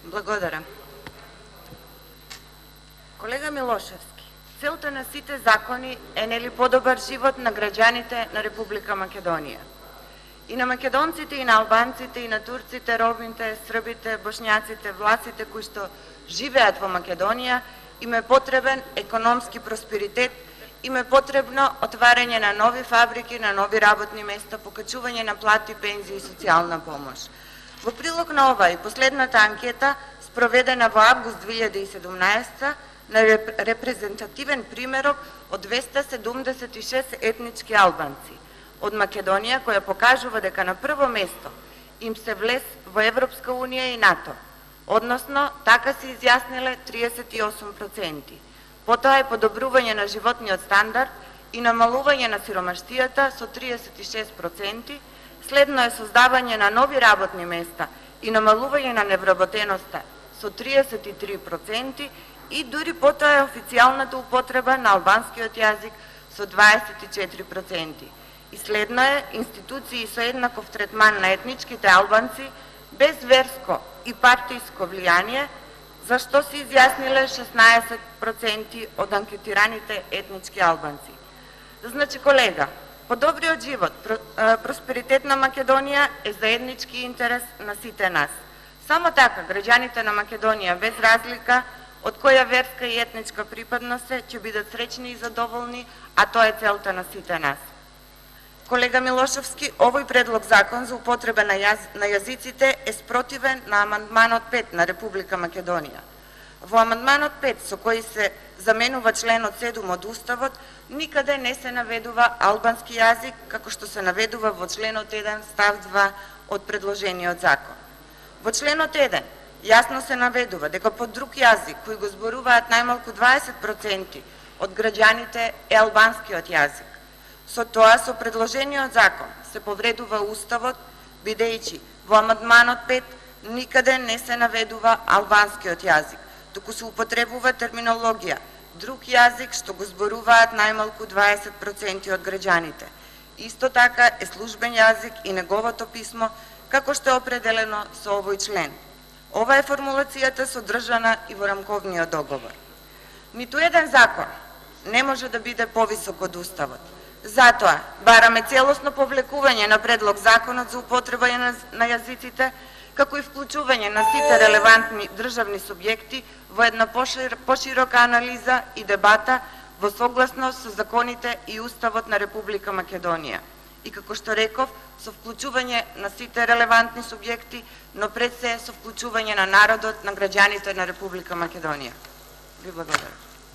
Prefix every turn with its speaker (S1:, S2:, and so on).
S1: Благодарам. Колега Милошевски, целта на сите закони е нели подобар живот на граѓаните на Република Македонија. И на македонците, и на албанците, и на турците, ромите, србите, бошњаците, власите кои што живеат во Македонија, им е потребен економски просперитет, им е потребно отварање на нови фабрики, на нови работни места, покачување на плати, пензии и социјална помош. Во прилог на ова и последната анкета, спроведена во август 2017, на репрезентативен примерок од 276 етнички албанци од Македонија, која покажува дека на прво место им се влез во Европска Унија и НАТО, односно така се изјасниле 38%. Потоа е подобрување на животниот стандард и намалување на сиромаштијата со 36%, следно е создавање на нови работни места и намалување на невработеноста со 33% и дури потоа е официјалната употреба на албанскиот јазик со 24%. И следно е институции со еднаков третман на етничките албанци без верско и партијско влијание, за што се изјасниле 16% од анкетираните етнички албанци. Значи, колега, подобриот живот, просперитет на Македонија е заеднички интерес на сите нас. Само така, граѓаните на Македонија, без разлика од која верска и етничка припадност се, ќе бидат среќни и задоволни, а тоа е целта на сите нас. Колега Милошевски, овој предлог закон за употреба на јазиците е спротивен на амандманот 5 на Република Македонија. Во амандманот 5, со кој се заменува членот 7 од Уставот, никаде не се наведува албански јазик, како што се наведува во членот 1 став 2 од предложениот закон. Во членот 1 јасно се наведува дека под друг јазик, кој го зборуваат најмалку 20% од граѓаните, е албанскиот јазик. Со тоа, со предложениот закон се повредува Уставот, бидејќи во амандманот 5 никаде не се наведува албанскиот јазик, туку се употребува терминологија друг јазик што го зборуваат најмалку 20% од граѓаните. Исто така е службен јазик и неговото писмо, како што е определено со овој член. Ова е формулацијата содржана и во рамковниот договор. Ниту еден закон не може да биде повисок од Уставот. Затоа, бараме целосно повлекување на предлог законот за употреба на јазиците, како и вклучување на сите релевантни државни субјекти во една поширока анализа и дебата во согласност со законите и Уставот на Република Македонија. И како што реков, со вклучување на сите релевантни субјекти, но пред се со вклучување на народот, на граѓаните на Република Македонија. Ви благодарам.